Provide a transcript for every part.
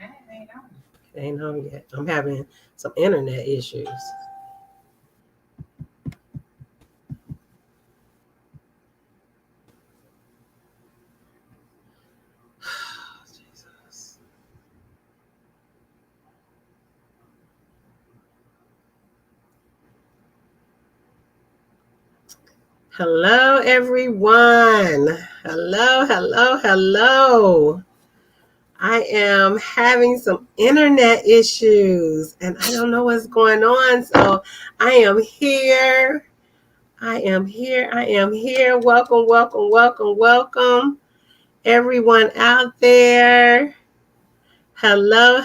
It ain't on yet. I'm having some internet issues. Jesus. Hello, everyone. Hello. I am having some internet issues and I don't know what's going on. So I am here. Welcome, everyone out there. Hello.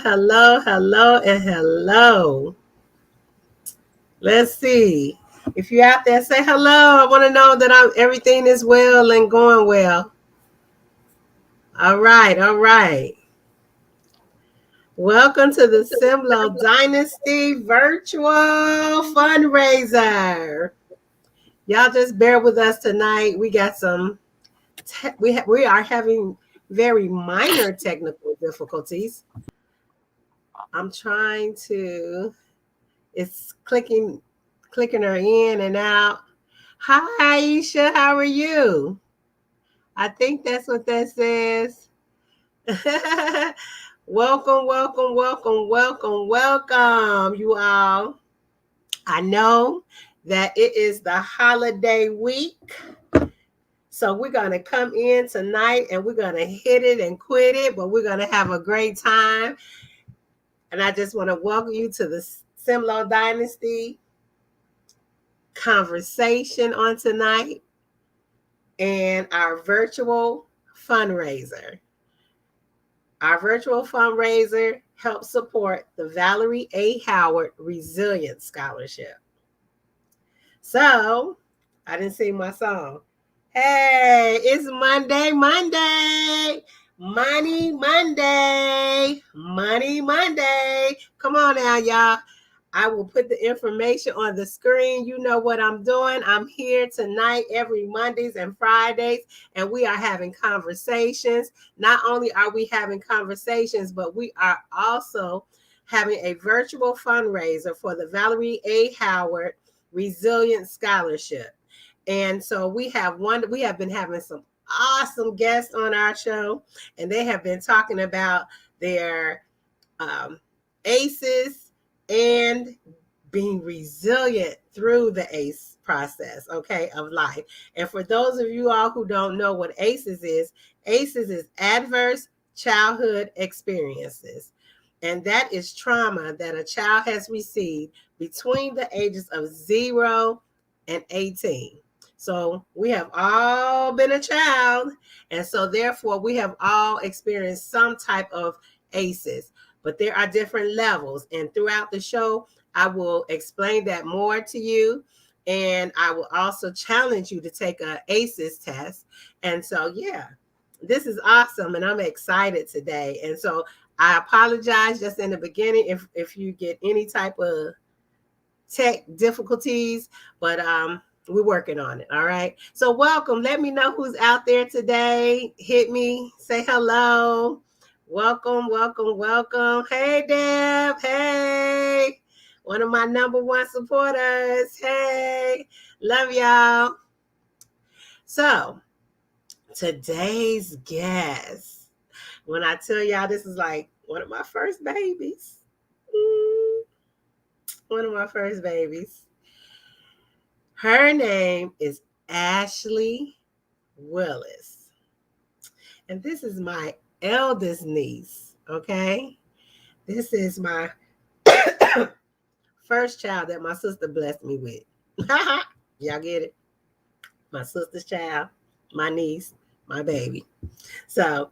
Let's see. If you're out there, say hello. I want to know that everything is well and going well. All right. Welcome to the SimLo Dynasty Virtual Fundraiser. Y'all just bear with us tonight. We got some. We are having very minor technical difficulties. I'm trying to. It's clicking her in and out. Hi, Aisha. How are you? I think that's what that says. Welcome, you all. I know that it is the holiday week. So we're going to come in tonight and we're going to hit it and quit it, but we're going to have a great time. And I just want to welcome you to the SimLo Dynasty conversation on tonight and our virtual fundraiser. Our virtual fundraiser helps support the Valerie A. Howard Resilience Scholarship. So, I didn't sing my song. Hey, it's Monday. Money Monday. Come on now, y'all. I will put the information on the screen. You know what I'm doing. I'm here tonight every Mondays and Fridays, and we are having conversations. Not only are we having conversations, but we are also having a virtual fundraiser for the Valerie A. Howard Resilience Scholarship. And so we have been having some awesome guests on our show, and they have been talking about their ACEs and being resilient through the ACE process, of life. And for those of you all who don't know what ACEs is adverse childhood experiences. And that is trauma that a child has received between the ages of 0 and 18. So we have all been a child, and so therefore we have all experienced some type of ACEs. But there are different levels, and throughout the show, I will explain that more to you, and I will also challenge you to take an ACEs test. And so, yeah, this is awesome, and I'm excited today. And so I apologize just in the beginning if you get any type of tech difficulties, but we're working on it. All right. So welcome. Let me know who's out there today. Hit me. Say hello. Welcome. Hey, Deb. Hey. One of my number one supporters. Hey. Love y'all. So today's guest, when I tell y'all this is like one of my first babies. One of my first babies. Her name is Ashley Willis. And this is my eldest niece, okay? This is my first child that my sister blessed me with. Y'all get it? My sister's child, my niece, my baby. So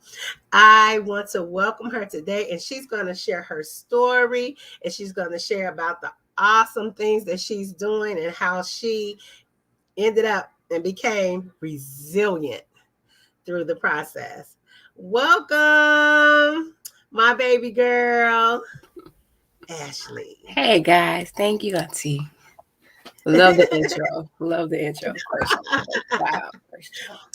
I want to welcome her today, and she's going to share her story, and she's going to share about the awesome things that she's doing and how she ended up and became resilient through the process. Welcome, my baby girl, Ashley. Hey guys, thank you, Auntie. Love the intro. Wow.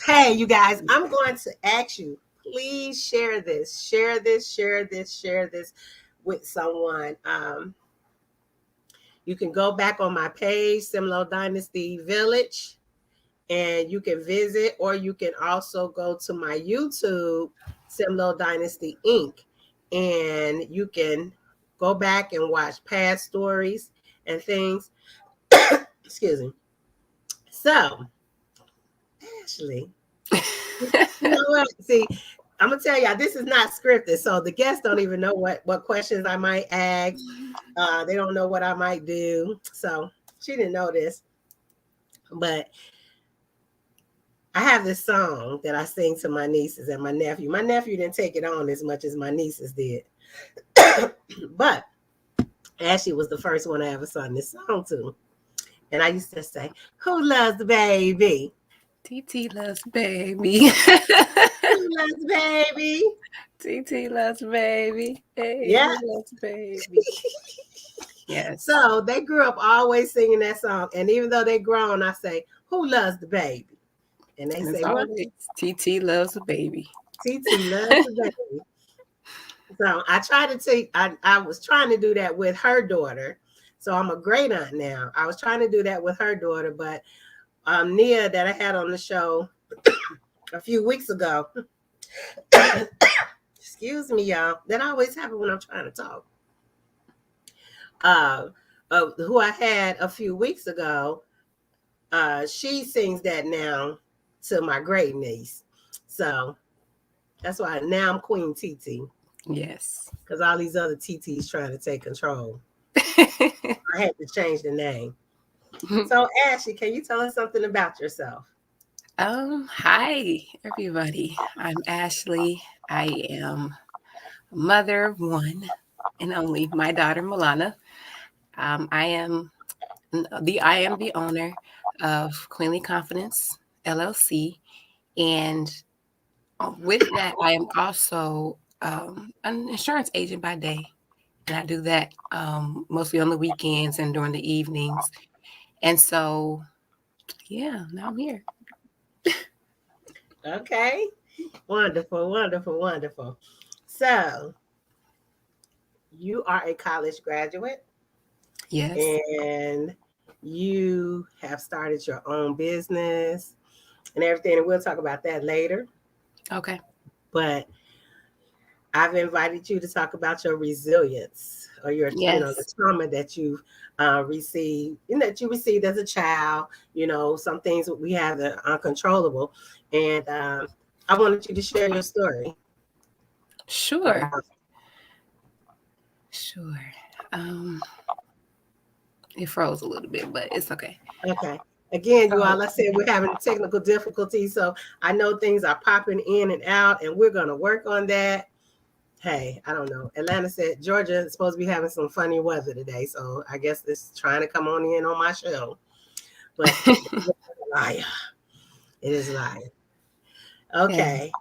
Hey, you guys, I'm going to ask you please share this. Share this, share this, share this with someone. You can go back on my page, SimLo Dynasty Village, and you can visit, or you can also go to my YouTube, SimLo Dynasty Inc., and you can go back and watch past stories and things. Excuse me. So, Ashley, you know what? See, I'm gonna tell y'all this is not scripted, so the guests don't even know what questions I might ask. They don't know what I might do. So she didn't know this, but I have this song that I sing to my nieces and my nephew. My nephew didn't take it on as much as my nieces did, but Ashley was the first one I ever sung this song to, and I used to say, "Who loves the baby? TT loves baby. Who loves baby?" TT loves baby. Yeah. Baby loves baby. Yes. So they grew up always singing that song, and even though they grown, I say, "Who loves the baby?" And they And it's say, "What?" always TT loves a baby. TT loves the baby. So I tried to take, I was trying to do that with her daughter. So I'm a great aunt now. I was trying to do that with her daughter, but Nia that I had on the show a few weeks ago, excuse me, y'all, that always happens when I'm trying to talk. Uh, who I had a few weeks ago, she sings that now to my great niece. So that's why now I'm Queen TT, Yes. because all these other TTs trying to take control. I had to change the name. So, Ashley, can you tell us something about yourself? Hi everybody. I'm Ashley. I am a mother of one and only my daughter Milana. I am the owner of Queenly Confidence LLC, and with that, I am also an insurance agent by day, and I do that mostly on the weekends and during the evenings. And so, yeah, now I'm here. Okay. Wonderful, wonderful, wonderful. So, you are a college graduate Yes. and you have started your own business and everything. And we'll talk about that later. Okay. But I've invited you to talk about your resilience or the Yes. trauma that you've received, that you received as a child. Some things that we have that are uncontrollable, and I wanted you to share your story Sure. about. Sure. Um, it froze a little bit, but it's okay. Okay. Again, you So, all, I said we're having technical difficulties, so I know things are popping in and out, and we're going to work on that. Hey, I don't know. Atlanta said Georgia is supposed to be having some funny weather today, so I guess it's trying to come on in on my show. But it's a liar. It is a liar. yeah. Okay.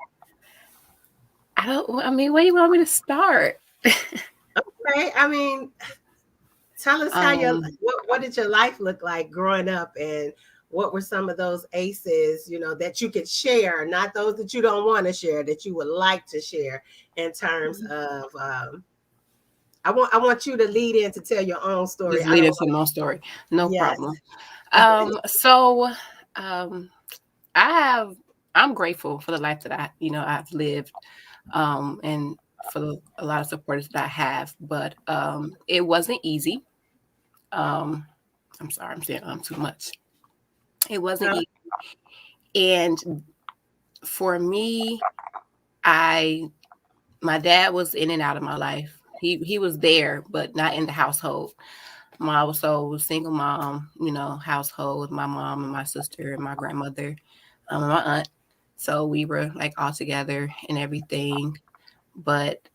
I mean, where do you want me to start? Okay. I mean, tell us how Um, what did your life look like growing up, and what were some of those aces, that you could share, not those that you don't want to share, that you would like to share in terms of I want you to lead in to tell your own story. just I lead don't into want my story. No yes. problem. So I have I'm grateful for the life that I've lived, and for a lot of supporters that I have, but it wasn't easy. Um, I'm sorry, I'm saying too much. It wasn't Uh, easy, and for me, I my dad was in and out of my life. He was there, but not in the household. My also single mom, household with my mom and my sister and my grandmother, and my aunt. So we were like all together and everything. But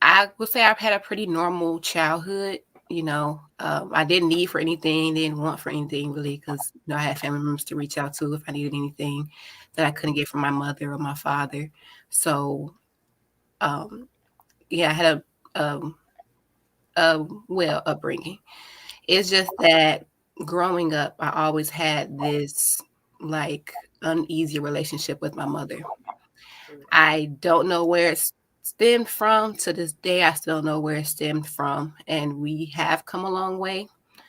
I would say I've had a pretty normal childhood. I didn't need for anything, didn't want for anything really, because I had family members to reach out to if I needed anything that I couldn't get from my mother or my father. So um, yeah, I had a well upbringing. It's just that growing up, I always had this like uneasy relationship with my mother. I don't know where it stemmed from. To this day, I still don't know where it stemmed from. And we have come a long way.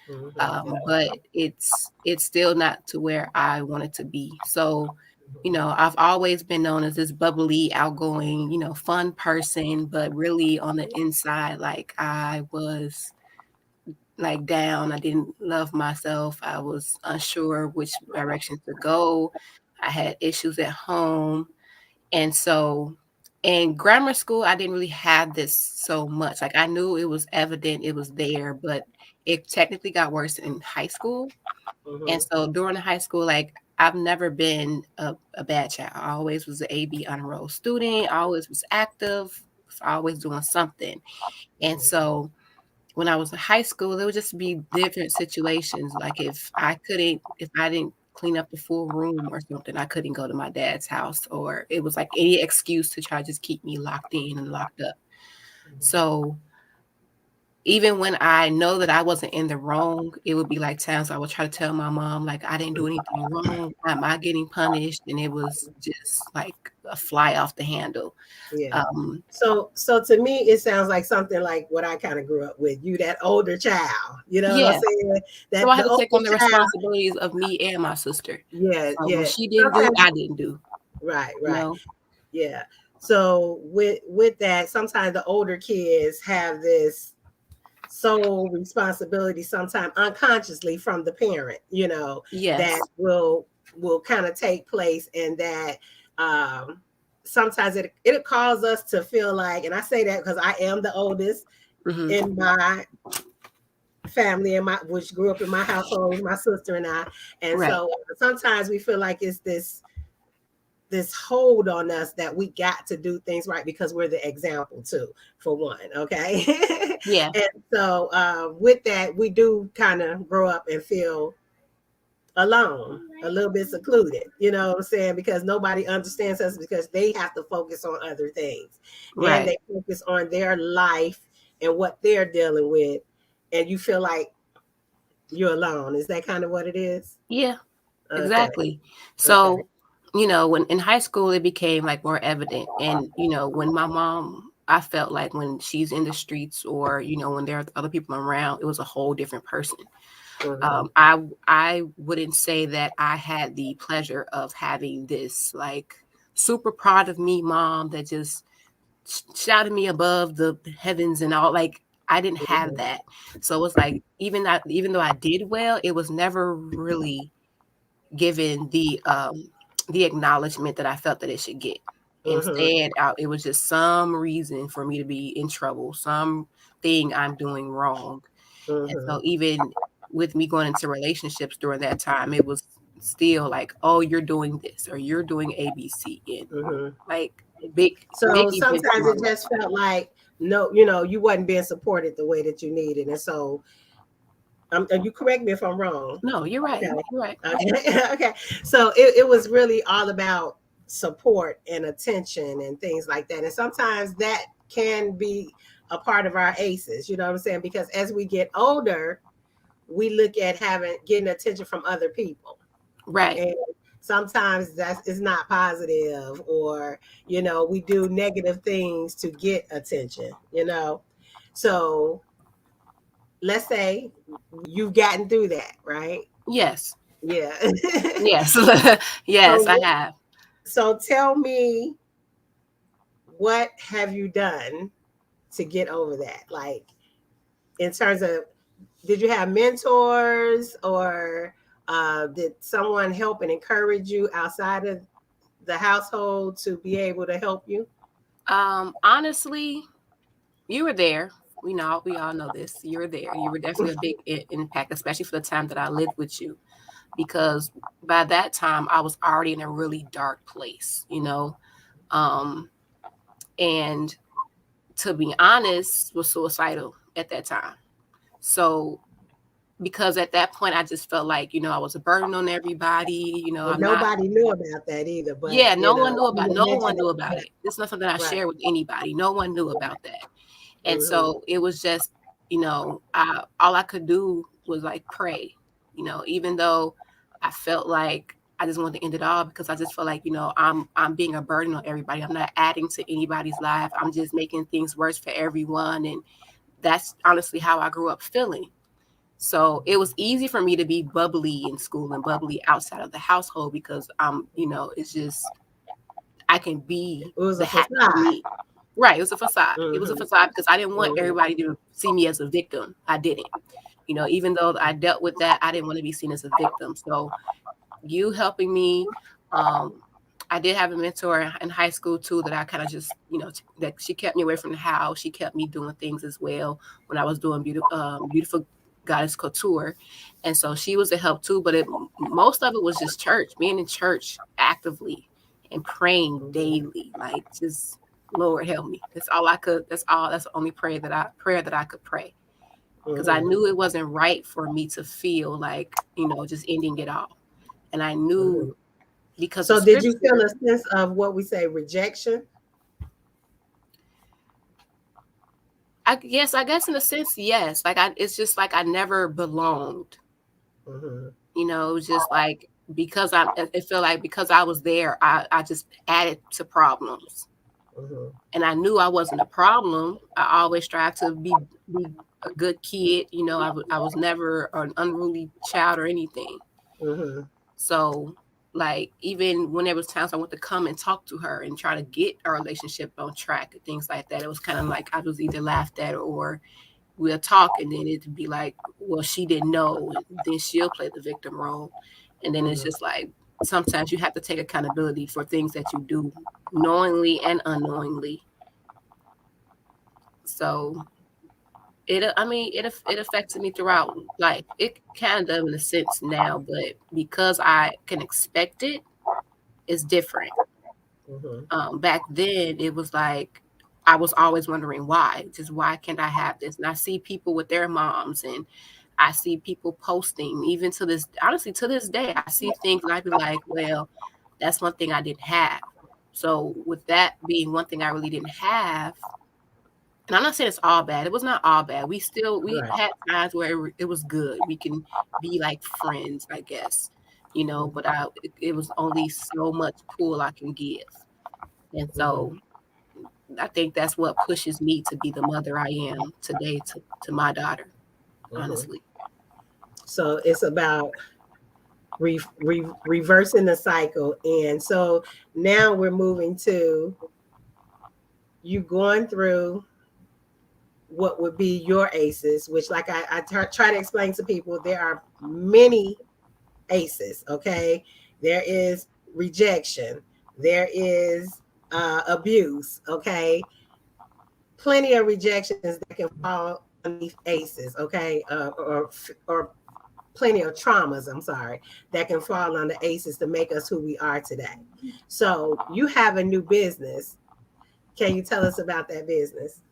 Mm-hmm. But it's still not to where I want it to be. So, I've always been known as this bubbly, outgoing, fun person, but really on the inside, like I was like down. I didn't love myself. I was unsure which direction to go. I had issues at home. And so in grammar school, I didn't really have this so much. Like I knew it was evident, it was there, but it technically got worse in high school. And Mm-hmm. so during the high school, like I've never been a bad child. I always was an AB honor roll student. I always was active, was always doing something. And so when I was in high school, there would just be different situations. Like if I didn't clean up the full room or something, I couldn't go to my dad's house, or it was like any excuse to try to just keep me locked in and locked up. So even when I know that I wasn't in the wrong, it would be like times I would try to tell my mom, like, I didn't do anything wrong. Am I getting punished? And it was just like a fly off the handle. Yeah. Um, So to me, it sounds like something like what I kind of grew up with. You, that older child. You know what I'm yeah. saying? So I That had the to take on older the child. responsibilities of me and my sister. Yeah, So what yeah. she didn't do, Sometimes, I didn't do, right, you right. know? Yeah. So with that, sometimes the older kids have this sole responsibility, sometimes unconsciously from the parent, that Yes. will kind of take place, and that um sometimes it'll cause us to feel like, and I say that because I am the oldest Hmm. in my family, and my which grew up in my household, my sister and I. And Right. so sometimes we feel like it's this hold on us that we got to do things right because we're the example too, for one. Okay. Yeah. And so with that, we do kind of grow up and feel alone, a little bit secluded, you know what I'm saying? Because nobody understands us, because they have to focus on other things, and Right. they focus on their life and what they're dealing with. And you feel like you're alone. Is that kind of what it is? Yeah. Okay. Exactly. Okay. So, when in high school it became like more evident. And, when my mom, I felt like when she's in the streets or, when there are other people around, it was a whole different person. Mm-hmm. I wouldn't say that I had the pleasure of having this like super proud of me mom that just shouted me above the heavens and all. Like I didn't have Mm-hmm. that. So it's like even though I did well, it was never really given the acknowledgement that I felt that it should get. Mm-hmm. Instead, it was just some reason for me to be in trouble, something I'm doing wrong. And Mm-hmm. so even with me going into relationships during that time, it was still like, oh, you're doing this or you're doing ABC in Mm-hmm. like big So events in sometimes my it life. just felt like, no, you wasn't being supported the way that you needed. And so, and you correct me if I'm wrong. No, you're right. Okay. You're right. Okay. Okay. So it was really all about support and attention and things like that. And sometimes that can be a part of our aces, you know what I'm saying? Because as we get older, we look at getting attention from other people. Right. And sometimes that's is not positive, or we do negative things to get attention. So let's say you've gotten through that, right? Yes. Yeah. Yes. so Yes, I have. so tell me, what have you done to get over that, like, in terms of, did you have mentors, or did someone help and encourage you outside of the household to be able to help you? Honestly, you were there. We all know this. You were there. You were definitely a big impact, especially for the time that I lived with you, because by that time I was already in a really dark place. Um, and to be honest, was suicidal at that time. So because at that point I just felt like, I was a burden on everybody. Well, I'm not. nobody knew about that either, but Yeah, you would no mention one knew it. about it. This is not something I Right. shared with anybody. No one knew about that. And Mm-hmm. so it was just, all I could do was like pray, even though I felt like I just wanted to end it all because I just feel like, I'm being a burden on everybody. I'm not adding to anybody's life. I'm just making things worse for everyone. And that's honestly how I grew up feeling. So it was easy for me to be bubbly in school and bubbly outside of the household because it's just I can be It was the a happy facade. me. Right. It was a facade. It was a Mm-hmm. facade because I didn't want Mm-hmm. everybody to see me as a victim. I didn't. Even though I dealt with that, I didn't want to be seen as a victim. So you helping me. Um, I did have a mentor in high school too that I kind of just, that she kept me away from the house. She kept me doing things as well when I was doing beautiful goddess couture, and so she was a help too. But most of it was just church, being in church actively and praying daily, like just Lord help me. That's all I could. That's all. That's the only prayer that I could pray because I Mm-hmm. knew it wasn't right for me to feel like just ending it all. And I Mm-hmm. knew because of So did you feel scripture, a sense of what we say rejection? I guess in a sense, yes. Like it's just like I never belonged. Mm-hmm. It was just like because it felt like because I was there, I just added to problems. Mm-hmm. And I knew I wasn't a problem. I always tried to be a good kid. I was never an unruly child or anything. Mm-hmm. So, like, even when there was times I went to come and talk to her and try to get our relationship on track and things like that, it was kind of like I was either laughed at or we'll talk and then it'd be like, well, she didn't know, and then she'll play the victim role. And then it's Mm-hmm. just like sometimes you have to take accountability for things that you do knowingly and unknowingly. So it affected me throughout life. It kind of in a sense now, but because I can expect it, it's different. Mm-hmm. Back then, it was like I was always wondering why. Just why can't I have this? And I see people with their moms, and I see people posting. Even to this, honestly, to this day, I see things and I be like, well, that's one thing I didn't have. So with that being one thing I really didn't have, and I'm not saying it's all bad. It was not all bad. We Right. had times where it was good. We can be like friends, I guess, But it was only so much pull I can give, and Mm-hmm. so I think that's what pushes me to be the mother I am today to my daughter. Mm-hmm. Honestly, So it's about reversing the cycle. And so now we're moving to you going through what would be your aces, which, like try to explain to people, there are many aces, okay? There is rejection, there is abuse, okay? Plenty of rejections that can fall underneath aces, okay? Or plenty of traumas, I'm sorry, that can fall on the aces to make us who we are today. So you have a new business. Can you tell us about that business?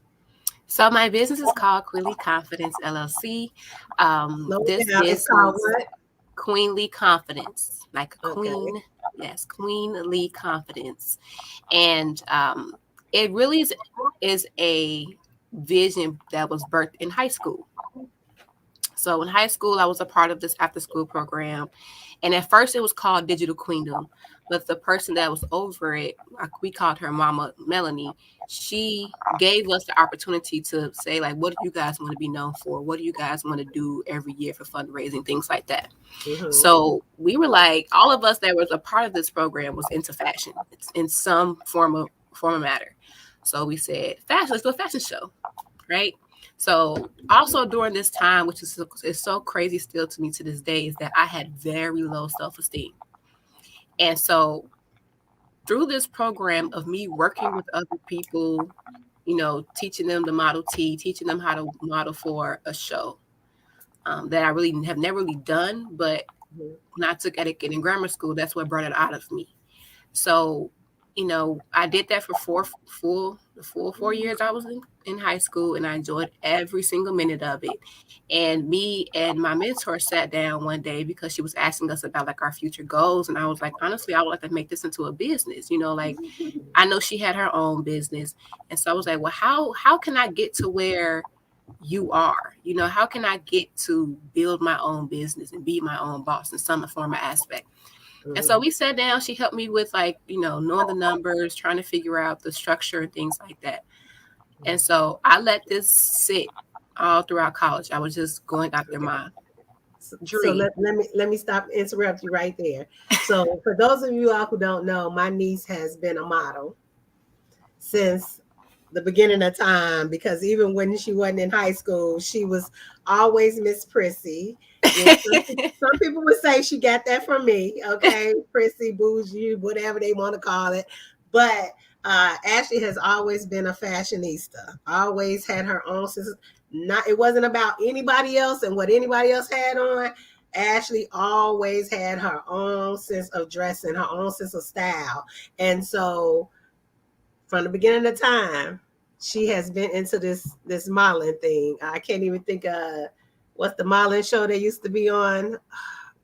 so my business is called Queenly Confidence LLC. Slow it This down. It's called business, what? Queenly Confidence, like a Okay. queen. Yes, Queenly Confidence, and it really is a vision that was birthed in high school. So in high school, I was a part of this after school program. And at first, it was called Digital Queendom. But the person that was over it, we called her Mama Melanie, she gave us the opportunity to say, like, what do you guys want to be known for? What do you guys want to do every year for fundraising, things like that. Mm-hmm. So we were like, all of us that was a part of this program was into fashion. It's in some form of matter. So we said, fashion, let's do a fashion show, right? So also during this time, which is so crazy still to me to this day, is that I had very low self-esteem. And so through this program of me working with other people, teaching them the Model T, teaching them how to model for a show that I really have never really done, but when I took etiquette in grammar school, that's what brought it out of me. So, I did that for the full 4 years I was in high school, and I enjoyed every single minute of it. And me and my mentor sat down one day because she was asking us about like our future goals. And I was like, honestly, I would like to make this into a business, like I know she had her own business. And so I was like, well, how can I get to where you are? How can I get to build my own business and be my own boss in some form or aspect? And so Mhm. we sat down. She helped me with, like, knowing the numbers, trying to figure out the structure and things like that. And so I let this sit all throughout college. I was just going after Okay. my So dream. let me stop interrupt you right there. So for those of you all who don't know, my niece has been a model since the beginning of time, because even when she wasn't in high school, she was always Miss Prissy. You know, some people would say she got that from me, okay? Prissy, bougie, whatever they want to call it. But Ashley has always been a fashionista, always had her own sense. Not, it wasn't about anybody else and what anybody else had on. Ashley always had her own sense of dressing, her own sense of style. And so from the beginning of time, she has been into this modeling thing. I can't even think of what's the modeling show they used to be on.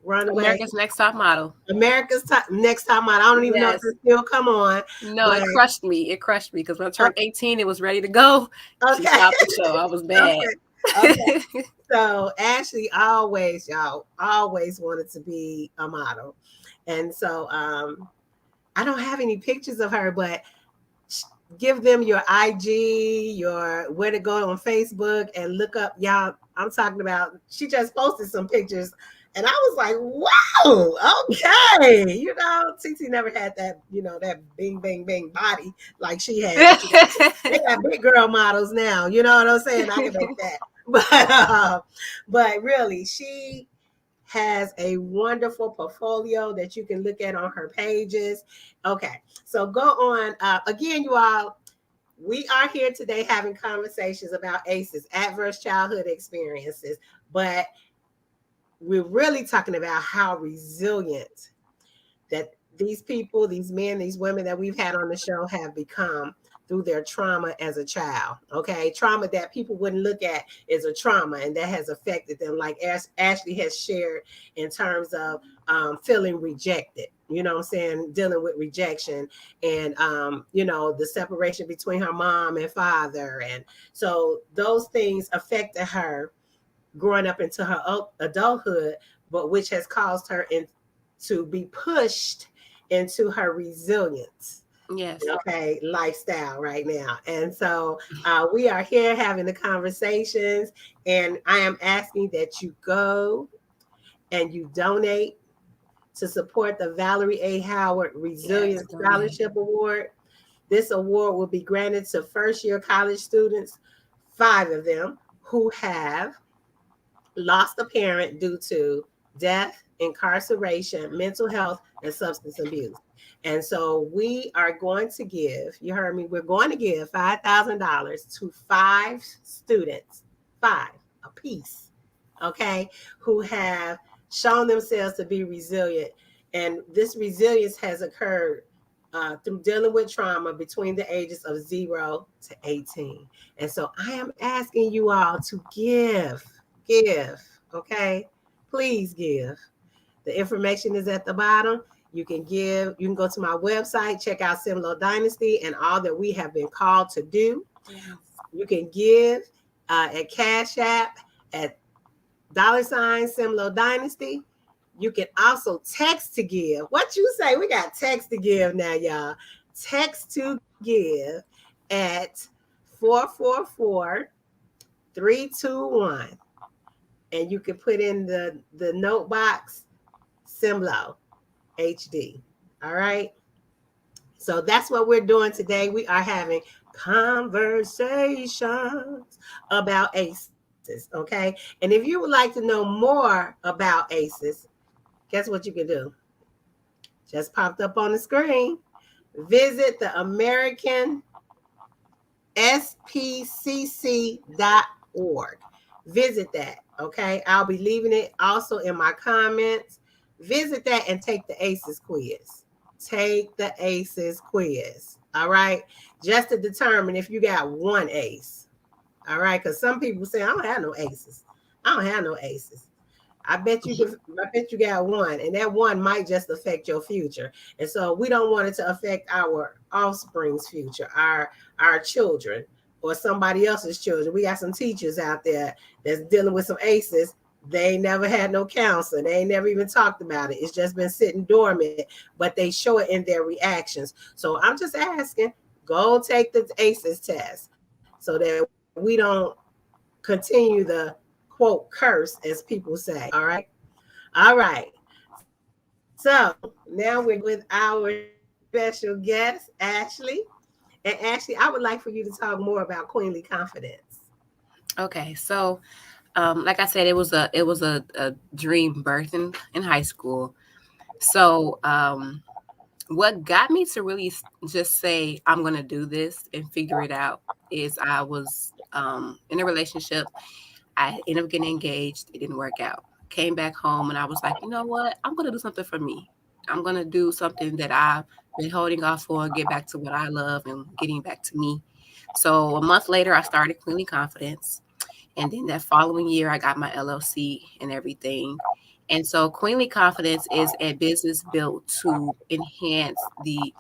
Runaway, America's Next Top Model. America's Next Top Model. I don't even know if Yes. it still come on, No, but it crushed me. It crushed me because when I uh, turned 18, it was ready to go. She okay, stopped the show. I was bad. okay, okay. So Ashley always, y'all, always wanted to be a model, and so I don't have any pictures of her, but give them your IG, your where to go on Facebook and look up y'all. I'm talking about she just posted some pictures and I was like, wow, okay. You know, TT never had that, that bing bang bang body like she had. They got big girl models now, you know what I'm saying? I can make that. But really, she has a wonderful portfolio that you can look at on her pages. Okay, so go on. Again, you all, we are here today having conversations about ACEs, adverse childhood experiences, but we're really talking about how resilient that these people, these men, these women that we've had on the show have become through their trauma as a child. Okay. Trauma that people wouldn't look at as a trauma and that has affected them, like Ashley has shared in terms of feeling rejected. You know what I'm saying? Dealing with rejection and, the separation between her mom and father. And so those things affected her growing up into her adulthood, but which has caused her to be pushed into her resilience, Yes. okay, lifestyle right now. And so we are here having the conversations, and I am asking that you go and you donate to support the Valerie A. Howard Yes. Resilience Donate. Scholarship Award. This award will be granted to first year college students, 5 of them, who have lost a parent due to death, incarceration, mental health, and substance abuse. And so we are going to give, you heard me, we're going to give $5,000 to 5 students, 5 apiece, okay, who have shown themselves to be resilient. And this resilience has occurred through dealing with trauma between the ages of 0 to 18. And so I am asking you all to give, okay? Please give. The information is at the bottom. You can give, you can go to my website, check out SimLo Dynasty and all that we have been called to do. Yes. You can give at Cash App at $ SimLo Dynasty. You can also text to give. What you say? We got text to give now, y'all. Text to give at 444-321, and you can put in the note box SimLo HD. All right. So that's what we're doing today. We are having conversations about ACEs. Okay. And if you would like to know more about ACEs, guess what you can do? Just popped up on the screen. Visit the American spcc.org. Visit that. Okay. I'll be leaving it also in my comments. Visit that and take the ACEs quiz. Take the ACEs quiz. All right. Just to determine if you got one ACE. All right. Because some people say, I don't have no ACEs. I don't have no ACEs. I bet you got one, and that one might just affect your future. And so we don't want it to affect our offspring's future, our children, or somebody else's children. We got some teachers out there that's dealing with some ACEs. They ain't never had no counselor. They ain't never even talked about it. It's just been sitting dormant, but they show it in their reactions. So I'm just asking, go take the ACEs test so that we don't continue the quote curse, as people say. All right. All right. So now we're going to go with our special guest, Ashley. And Ashley, I would like for you to talk more about queenly confidence. Okay, so like I said, it was a dream birth in high school. So what got me to really just say I'm gonna do this and figure it out is I was in a relationship. I ended up getting engaged. It didn't work out. Came back home and I was like, you know what? I'm gonna do something for me. I'm gonna do something that I've been holding off for and get back to what I love and getting back to me. So a month later, I started Cleanly Confidence. And then that following year, I got my LLC and everything. And so Queenly Confidence is a business built to enhance the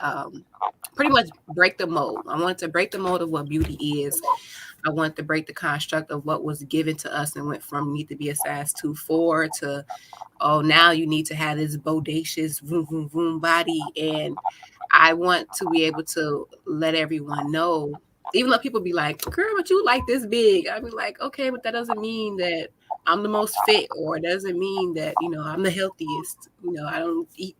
pretty much break the mold. I wanted to break the mold of what beauty is. I wanted to break the construct of what was given to us and went from need to be a size 2, 4 to, oh, now you need to have this bodacious vroom, vroom, vroom body. And I want to be able to let everyone know, even though people be like, girl, but you like this big. I be like, okay, but that doesn't mean that I'm the most fit, or it doesn't mean that, I'm the healthiest. I don't eat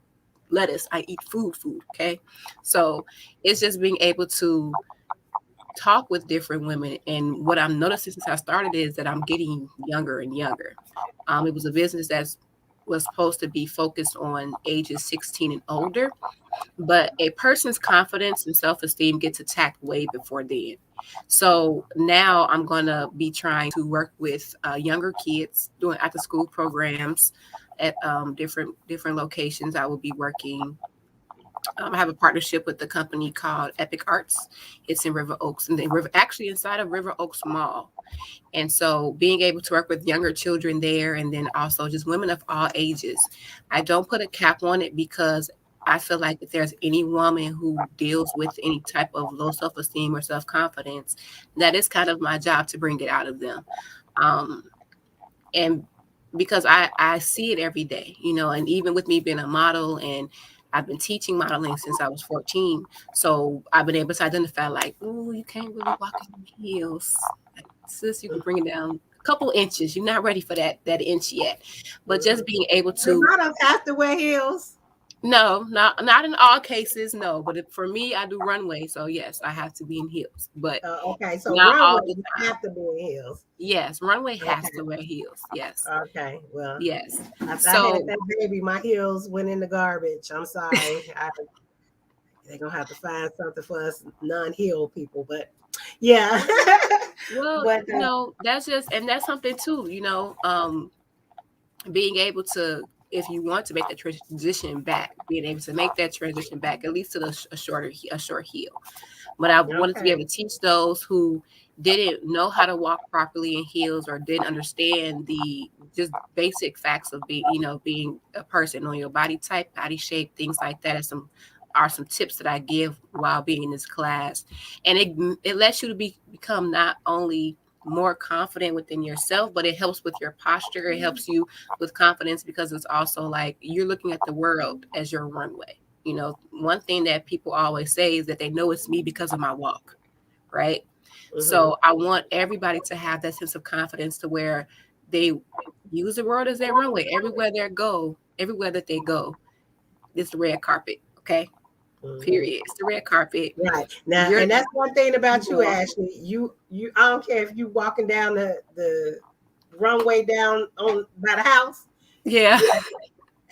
lettuce. I eat food. Okay. So it's just being able to talk with different women. And what I'm noticing since I started is that I'm getting younger and younger. It was a business that was supposed to be focused on ages 16 and older, but a person's confidence and self-esteem gets attacked way before then. So now I'm going to be trying to work with younger kids doing after school programs at different locations. I will be working. I have a partnership with the company called Epic Arts. It's in River Oaks, and actually inside of River Oaks Mall. And so being able to work with younger children there, and then also just women of all ages. I don't put a cap on it because I feel like if there's any woman who deals with any type of low self-esteem or self-confidence, that is kind of my job to bring it out of them. Um, and because I see it every day, and even with me being a model, and I've been teaching modeling since I was 14. So I've been able to identify like, oh, you can't really walk in heels. Like, sis, you can bring it down a couple inches. You're not ready for that inch yet. But just being able Do to, models have to wear heels? no, not in all cases, no. But for me, I do runway. So yes, I have to be in heels, but Okay, so not runway all the you time. have to be in heels. Yes, runway has Okay, to wear heels. Yes. okay. Well, Yes. after I had So that baby, my heels went in the garbage. I'm sorry. They're gonna have to find something for us non-heel people, but yeah. well, But that's something too, being able to, if you want to make that transition back, being able to make that transition back, at least to a short heel. But I wanted to be able okay. to teach those who didn't know how to walk properly in heels or didn't understand the just basic facts of being a person, on your body type, body shape, things like that. Are some tips that I give while being in this class, and it lets you to become not only more confident within yourself, but it helps with your posture. It helps you with confidence because it's also like you're looking at the world as your runway. One thing that people always say is that they know it's me because of my walk, right? Hmm. So I want everybody to have that sense of confidence to where they use the world as their runway. Everywhere that they go, it's the red carpet. Okay. Hmm. Period. It's the red carpet. Right now, You're, and that's one thing you about you, know, Ashley. You. I don't care if you walking down the runway down on by the house. yeah.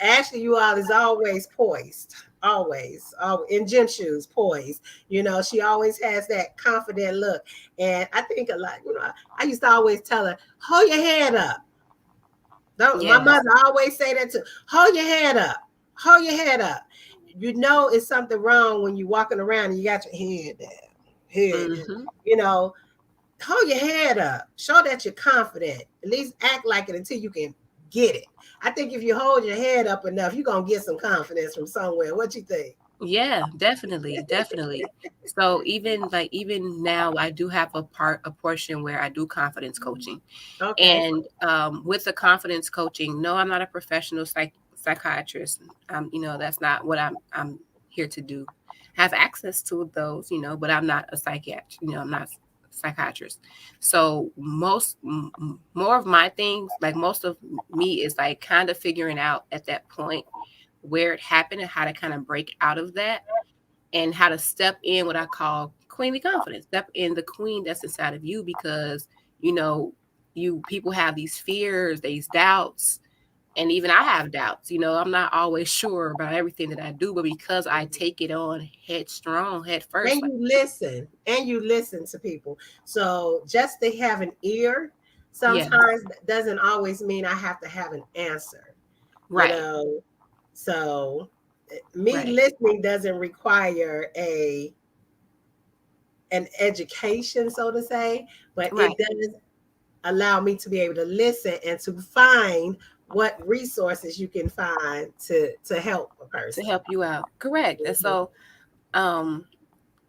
Ashley, you all is always poised, always in gym shoes, poised. She always has that confident look, and I think a lot. I used to always tell her, "Hold your head up." Don't my Yes. mother always say that too? Hold your head up. Hold your head up. It's something wrong when you're walking around and you got your head down. Head, Hmm. you know, hold your head up. Show that you're confident. At least act like it until you can get it. I think if you hold your head up enough, you're gonna get some confidence from somewhere. What you think? Yeah, definitely, definitely. So even now, I do have a portion where I do confidence coaching. Okay. And with the confidence coaching, no, I'm not a professional psychiatrist. That's not what I'm here to do. Have access to those, but I'm not a psychiatrist. I'm not a psychiatrist. So more of my things, like most of me, is like kind of figuring out at that point where it happened and how to kind of break out of that, and how to step in what I call queenly confidence. Step in the queen that's inside of you, because you know you people have these fears, these doubts, and even I have doubts. I'm not always sure about everything that I do, but because I take it on headstrong, head first, And like, you listen to people. So just to have an ear yes, sometimes doesn't always mean I have to have an answer, you right, know. So me right, listening doesn't require an education, so to say, but right, it does allow me to be able to listen and to find what resources you can find to help a to person. help you out, correct. And um,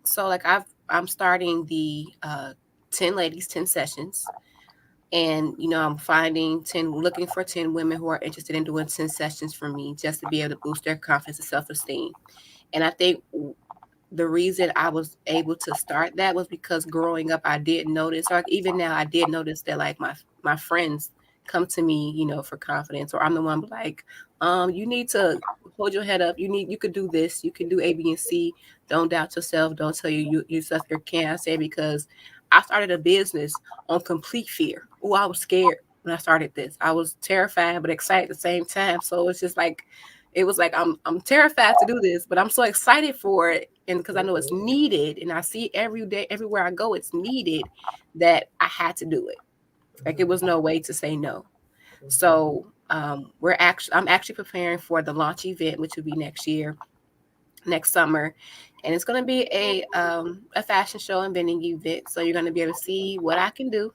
so like I'm starting the 10 ladies, 10 sessions. And I'm finding 10, looking for 10 women who are interested in doing 10 sessions for me, just to be able to boost their confidence and self-esteem. And I think the reason I was able to start that was because growing up, I did notice, or even now, I did notice that like my friends come to me, for confidence, or I'm the one like, you need to hold your head up. You could do this. You can do A, B, and C. Don't doubt yourself. Don't tell yourself you can't. I say because I started a business on complete fear. Oh, I was scared when I started this. I was terrified but excited at the same time. So it's just like it was like I'm terrified to do this, but I'm so excited for it, and because I know it's Mhm, needed, and I see it every day, everywhere I go, it's needed, that I had to do it. Like it was mhm, no way to say no. mhm, So I'm actually preparing for the launch event, which will be next year, next summer, and it's going to be a fashion show and vending event. So you're going to be able to see what I can do,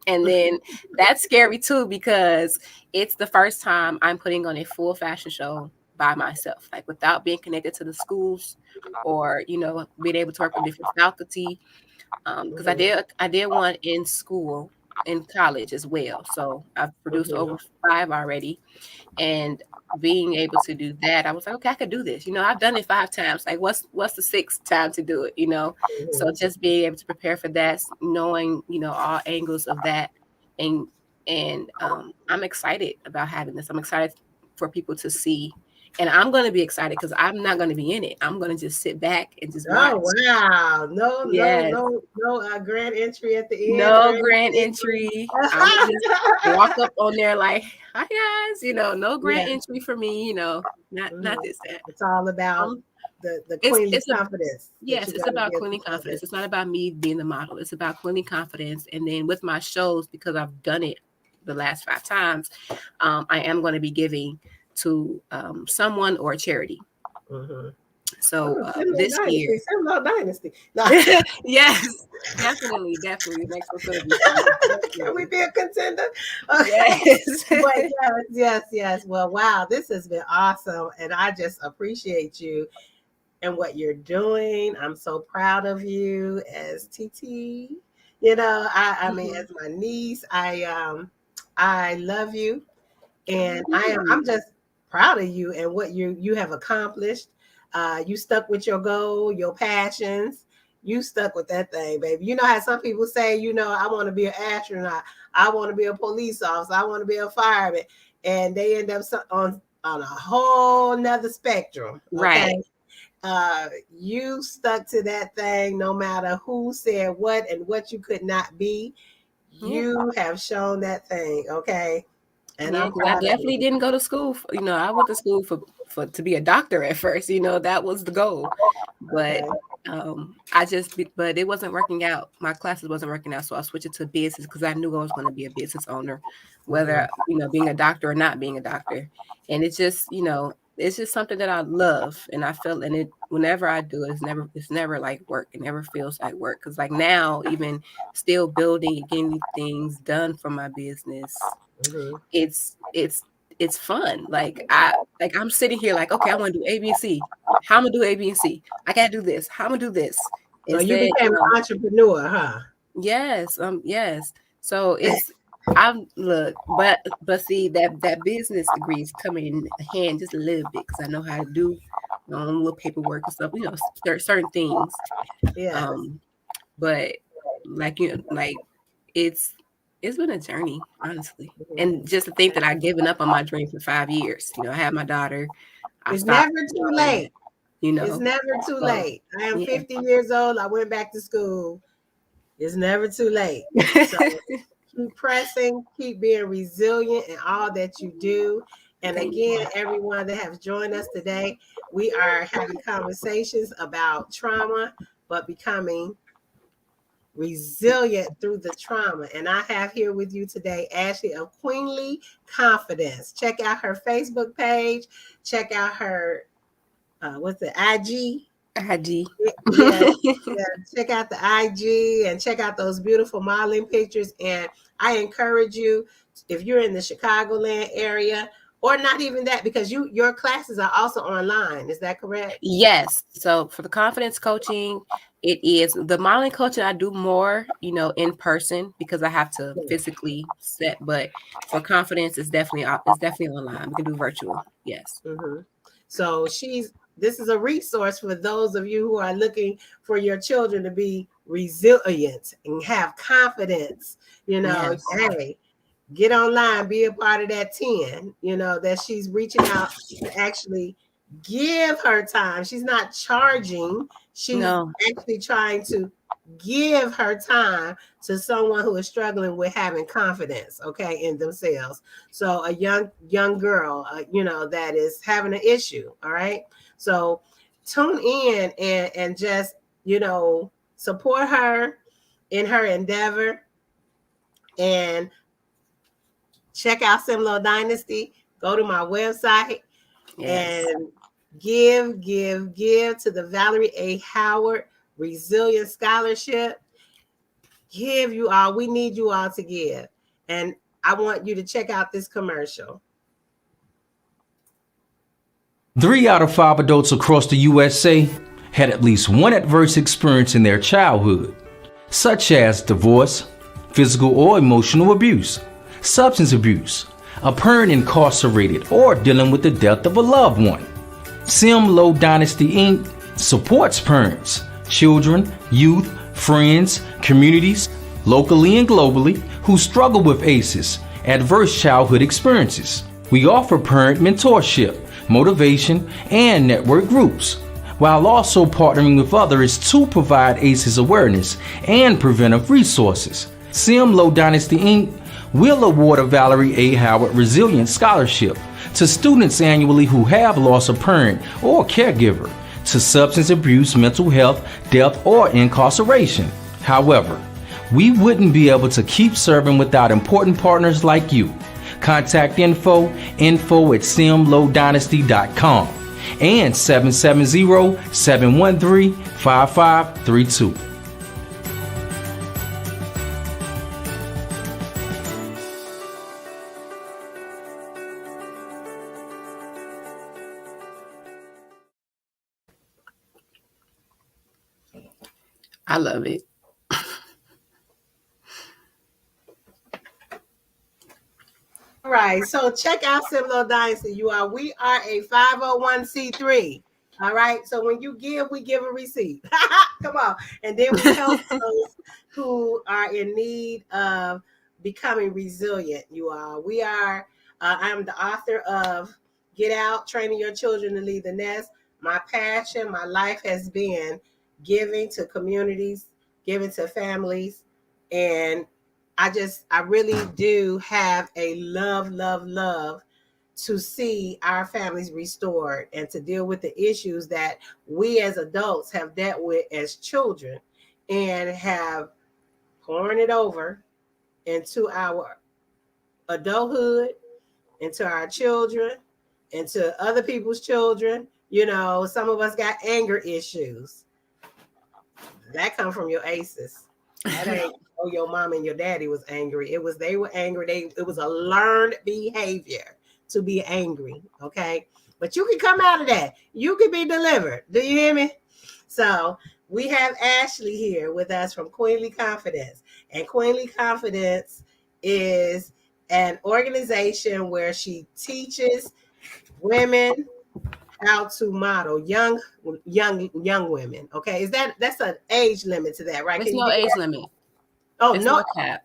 and then that's scary too, because it's the first time I'm putting on a full fashion show by myself, like without being connected to the schools, or being able to work with different faculty. Because mhm, I did one in school, in college as well. So I've produced mhm, over 5 already, and being able to do that, I was like, okay, I could do this. I've done it 5 times. Like, what's the sixth time to do it? So mhm. just being able to prepare for that, knowing all angles of that, and I'm excited about having this. I'm excited for people to see, and I'm going to be excited because I'm not going to be in it. I'm going to just sit back and just Oh watch. wow! No, no, Yes, no, no grand entry at the end or no grand anything. entry. I'm gonna just walk up on there like, "Hi guys," no grand Yeah. entry for me, not Mhm. this that. It's all about Um, the it's queenly it's a confidence that yes, you it's got to about give to cleaning confidence. It's others. not about me being the model. It's about cleaning confidence, and then with my shows, because I've done it the last 5 times, I am going to be giving to someone or a charity. Mhm. So Oh, SimLo this year, Dynasty, SimLo Dynasty. No. yes, definitely, definitely, the next one's going to be for me. Can we Definitely, be a contender? Okay. yes. But yes, yes, yes. Well, wow, this has been awesome. And I just appreciate you and what you're doing. I'm so proud of you as TT. I mean, Mhm. as my niece, I love you. Oh, And thank I'm you. just proud of you and what you have accomplished. You stuck with your goal, your passions. You stuck with that thing, baby. You know how some people say, I want to be an astronaut, I want to be a police officer, I want to be a fireman, and they end up on a whole nother spectrum. Right. Okay, you stuck to that thing no matter who said what and what you could not be. Yeah. You have shown that thing. Okay, and Yeah, I'm because I proud of definitely you. didn't go to school. I went to school for to be a doctor at first. That was the goal. But Okay. but it wasn't working out. My classes wasn't working out, so I switched it to business because I knew I was going to be a business owner, whether Mhm. being a doctor or not being a doctor. And it's just something that I love, and I feel, and it whenever I do it, it's never like work. It never feels like work, because like now, even still building and getting things done for my business, Mhm. it's it's fun. I'm sitting here like, okay, I want to do A, B, and C. How I'm gonna do A, B, and C. I gotta do this. How I'm gonna do this. So you Instead, became an entrepreneur, huh? yes, yes. So it's I'm look, but see that business degree is coming in hand just a little bit because I know how to do my own little paperwork and stuff. Certain things. Yes. Um, but like it's it's been a journey, honestly. Mhm. And just to think that I've given up on my dream for 5 years. I had my daughter. I It's stopped never too growing, late. you It's know. never too So late. I am yeah. 50 years old. I went back to school. It's never too late. So keep pressing, keep being resilient in all that you do. And Thank again, you. everyone that has joined us today, we are having conversations about trauma, but becoming resilient through the trauma. And I have here with you today Ashley of Queenly Confidence. Check out her Facebook page. Check out her what's the IG? IG. Yeah, yeah. Check out the IG and check out those beautiful modeling pictures. And I encourage you, if you're in the Chicagoland area, or not even that, because your classes are also online. Is that correct? Yes. So for the confidence coaching, it is the modeling coaching. I do more, in person because I have to physically set. But for confidence, it's definitely online. We can do virtual. Yes. Mm-hmm. So this is a resource for those of you who are looking for your children to be resilient and have confidence. Yes. Hey, get online, be a part of that 10, that she's reaching out to actually give her time. She's not charging, she's No. actually trying to give her time to someone who is struggling with having confidence, okay, in themselves. So a young girl, that is having an issue, all right? So tune in and just, support her in her endeavor and check out SimLo Dynasty. Go to my website Yes. and give to the Valerie A. Howard Resilience Scholarship. Give you all. We need you all to give. And I want you to check out this commercial. 3 out of 5 adults across the USA had at least one adverse experience in their childhood, such as divorce, physical or emotional abuse, substance abuse, a parent incarcerated, or dealing with the death of a loved one. SimLo Dynasty Inc. supports parents, children, youth, friends, communities, locally and globally, who struggle with ACEs, adverse childhood experiences. We offer parent mentorship, motivation, and network groups, while also partnering with others to provide ACEs awareness and preventive resources. SimLo Dynasty Inc. will award a Valerie A. Howard Resilience Scholarship to students annually who have lost a parent or caregiver to substance abuse, mental health, death, or incarceration. However, we wouldn't be able to keep serving without important partners like you. Contact info at simlodynasty.com and 770-713-5532. I love it. All right. So check out SimLo Dynasty, you all. We are a 501c3. All right. So when you give, we give a receipt. Come on. And then we help those who are in need of becoming resilient, you all. I'm the author of Get Out, Training Your Children to Leave the Nest. My passion, my life has been giving to communities, giving to families, and I really do have a love to see our families restored and to deal with the issues that we as adults have dealt with as children and have pouring it over into our adulthood, into our children, into other people's children. Some of us got anger issues that come from your aces. That ain't your mom and your daddy was angry. They were angry. It was a learned behavior. to be angry. Okay. But you can come out of that. You can be delivered. Do you hear me? So we have Ashley here with us from Queenly Confidence. And Queenly Confidence is an organization where she teaches women how to model young women. Okay. Is that's an age limit to that, right? There's Can you no give me age that? limit. Oh, There's no, no cap.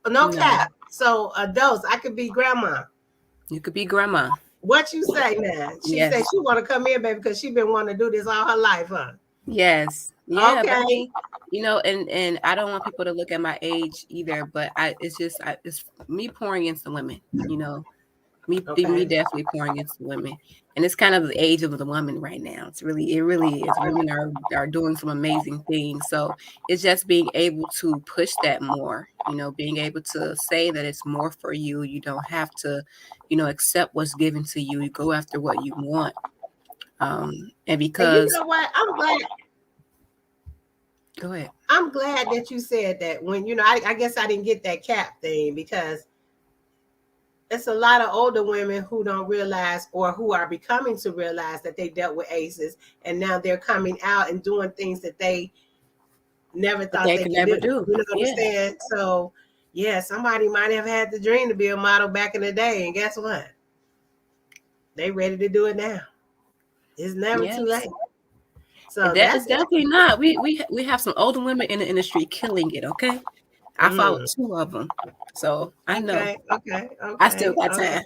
no No. cap. So adults, I could be grandma. You could be grandma. What you say now? She said Yes. she want to come in, baby, because she been wanting to do this all her life, huh? Yes. Yeah, but I Okay. mean, and I don't want people to look at my age either, but it's me pouring into women, me Okay. definitely pouring into women. And it's kind of the age of the woman right now. It really is. Women are doing some amazing things. So it's just being able to push that more, being able to say that it's more for you. You don't have to, accept what's given to you. You go after what you want. And And you because know what? Go ahead. I'm glad that you said that when I guess I didn't get that cap thing because it's a lot of older women who don't realize or who are becoming to realize that they dealt with aces and now they're coming out and doing things that they never But thought they they could could never do. do. You know what I'm Yeah. saying? So yeah, somebody might have had the dream to be a model back in the day, and guess what? They ready to do it now. It's never too Yes. late. And So that is that's definitely not. We have some older women in the industry killing it. Okay, I follow mm, two of them, so I know okay, okay, I still okay, got okay. time.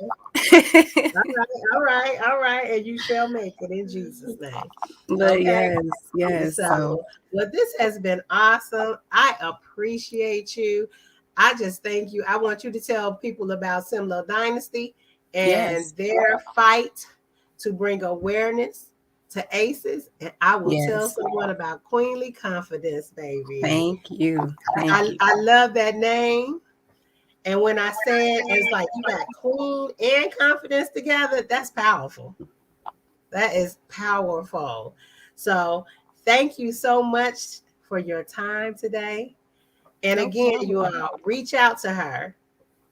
All right, all right, all right, and you shall make it in Jesus' name. But Okay. yes, yes. So, So well, this has been awesome. I appreciate you. I just thank you. I want you to tell people about SimLo Dynasty and yes, their fight to bring awareness to ACEs. And I will tell yes. someone about Queenly Confidence, baby. Thank you, thank I, you. I love that name. And when I said it's like you got queen and confidence together, that's powerful. That is powerful. So thank you so much for your time today. And No again, you problem. all reach out to her.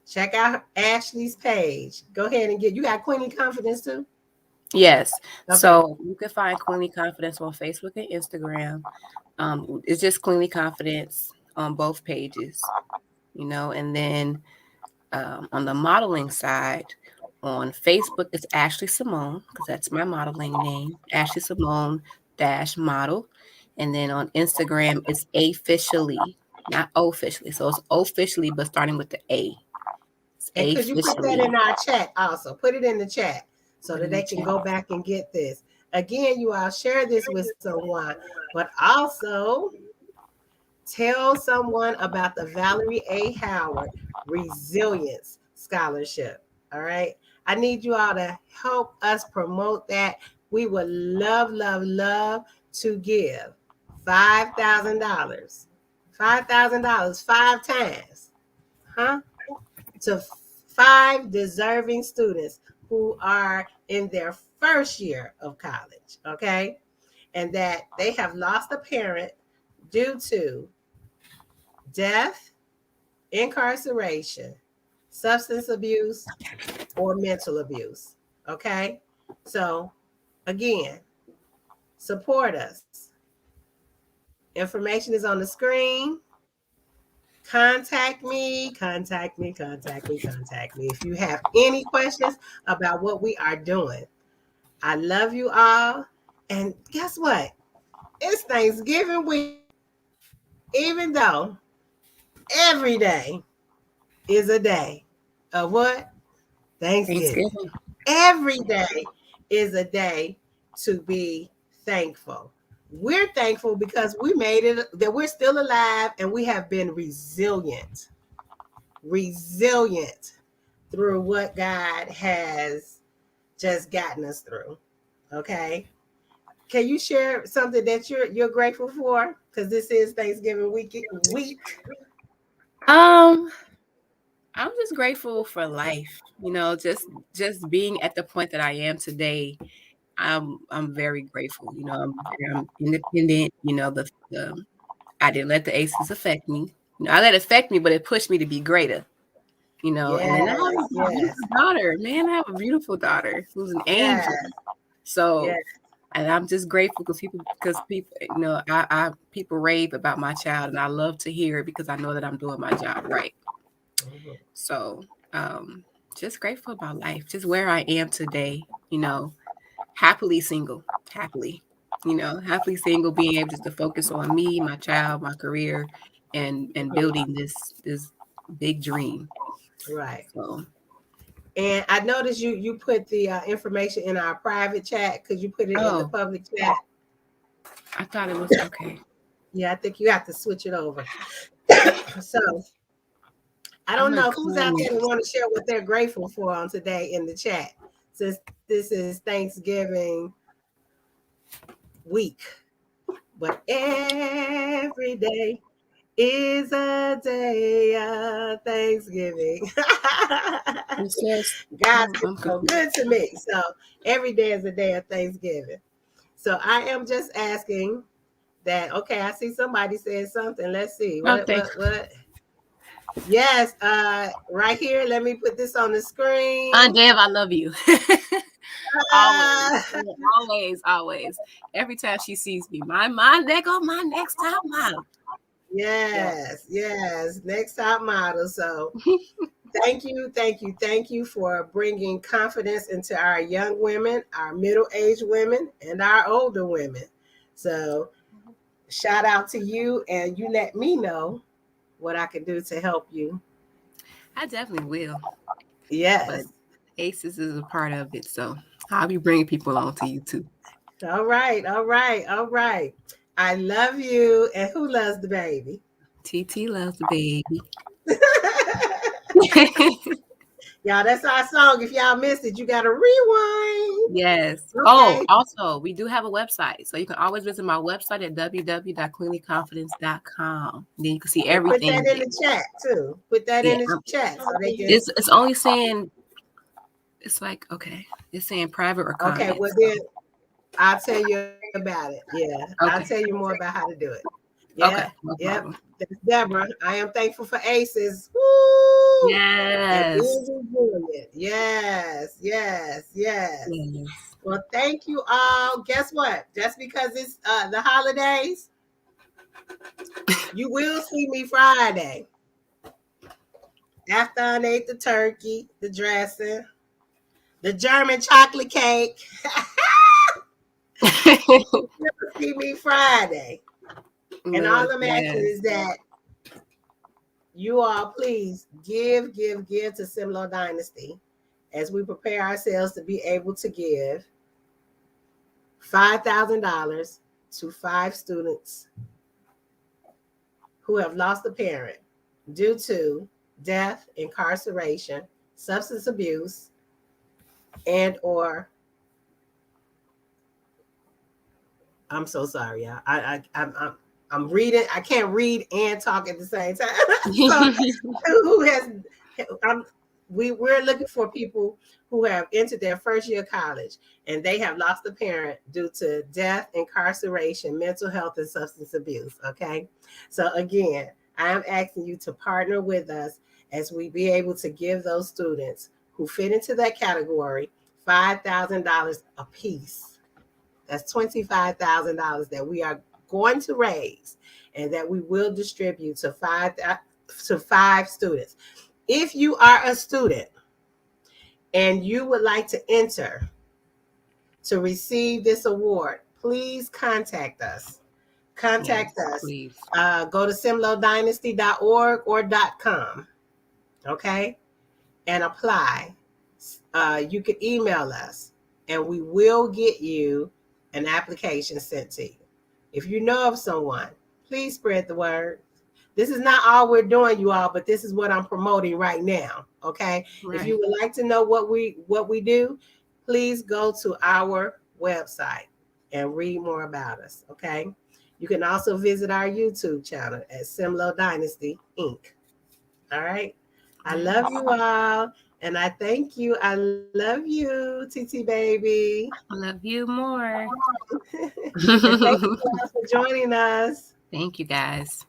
Check out Ashley's page. Go ahead and you got Queen Confidence too? Yes. Okay. So you can find Cleanly Confidence on Facebook and Instagram. It's just Cleanly Confidence on both pages. And then on the modeling side, on Facebook, it's Ashley Simone, because that's my modeling name, Ashley Simone dash model. And then on Instagram, it's officially, not officially. So it's officially, but starting with the A. It's And could you put that officially. in our chat also? Put it in the chat so Put that in the they can chat. go back and get this. Again, you all share this with someone, but also tell someone about the Valerie A. Howard Resilience Scholarship. All right. I need you all to help us promote that. We would love, love, love to give $5,000. $5,000 five times. Huh? To five deserving students who are in their first year of college. Okay. And that they have lost a parent due to death, incarceration, substance abuse, or mental abuse. Okay? So, again, support us. Information is on the screen. Contact me, contact me, contact me, contact me if you have any questions about what we are doing. I love you all. And guess what? It's Thanksgiving week, even though every day is a day of what? Thanksgiving. Thanksgiving. Every day is a day to be thankful. We're thankful because we made it, that we're still alive and we have been resilient through what God has just gotten us through. Okay. Can you share something that you're grateful for? Because this is Thanksgiving week. Um, I'm just grateful for life. Just being at the point that I am today. I'm very grateful. I'm independent. I didn't let the aces affect me. I let it affect me, but it pushed me to be greater. And then I have Yes, a yes, beautiful daughter, man. I have a beautiful daughter who's an yes, angel. So, yes. and I'm just grateful because people, people rave about my child, and I love to hear it because I know that I'm doing my job right. Mhm. So, um, just grateful about life, just where I am today. Happily single, happily, happily single, being able just to focus on me, my child, my career, and building this big dream. Right. So, And I noticed you put the information in our private chat. Could you put it in the oh, public chat? I thought it was okay. Yeah, I think you have to switch it over. So I I'm don't gonna know who's out comment. there that want to share what they're grateful for on today in the chat. Since this is Thanksgiving week, but every day is a day of Thanksgiving. It says God's been I'm so confused. good to me. So every day is a day of Thanksgiving. So I am just asking that. Okay, I see somebody said something. Let's see. Oh, What? thank What? What? Yes. Right here. Let me put this on the Aunt screen. Deb, I love you. Always, Uh, always, always. Every time she sees me, my there go my next top model. Yeah. yes. Yes. Next top model. So thank you, thank you, thank you for bringing confidence into our young women, our middle-aged women, and our older women. So shout out to you, and you let me know what I can do to help you. I definitely will. But Yes. ACEs is a part of it, so I'll be bringing people on to you too. All right, all right, all right. I love you. And who loves the baby? TT loves the baby. Y'all, that's our song. If y'all missed it, you got to rewind. Yes. Oh, Okay. also, we do have a website. So you can always visit my website at www.cleanlyconfidence.com. Then you can see And put everything that in there. the chat too. Put that Yeah. in the chat so they can. It's only saying it's like, okay, it's saying private or Okay, well comments. So then I'll tell you about it. Yeah, I'll tell okay. you more about how to do it. Yeah, Okay, no yep. problem. That's Deborah. I am thankful for ACEs. Woo! And Yes. being resilient. Yes, yes, yes. Yes. Well, thank you all. Guess what? Just because it's the holidays, you will see me Friday after I ate the turkey, the dressing, the German chocolate cake. You'll see me Friday. And Look, all I'm asking yes. is that you all please give to SimLo Dynasty as we prepare ourselves to be able to give $5,000 to 5 students who have lost a parent due to death, incarceration, substance abuse, and or I'm so sorry, y'all. I'm reading. I can't read and talk at the same time. So who has I'm we're looking for people who have entered their first year of college and they have lost a parent due to death, incarceration, mental health, and substance abuse. Okay. So again, I am asking you to partner with us as we be able to give those students who fit into that category $5,000 a piece. That's $25,000 that we are going to raise and that we will distribute to 5 students. If you are a student and you would like to enter to receive this award, please contact us. Yes, Contact us. please. Go to simlodynasty.org or .com, okay, and apply. You can email us, and we will get you an application sent to you. If you know of someone, please spread the word. This is not all we're doing, you all, but this is what I'm promoting right now. Okay. If Right. you would like to know what we do, please go to our website and read more about us. Okay. You can also visit our YouTube channel at SimLo Dynasty Inc. All right. I love Yes. you all. And I thank you. I love you, TT baby. I love you more. And thank you all for joining us. Thank you guys.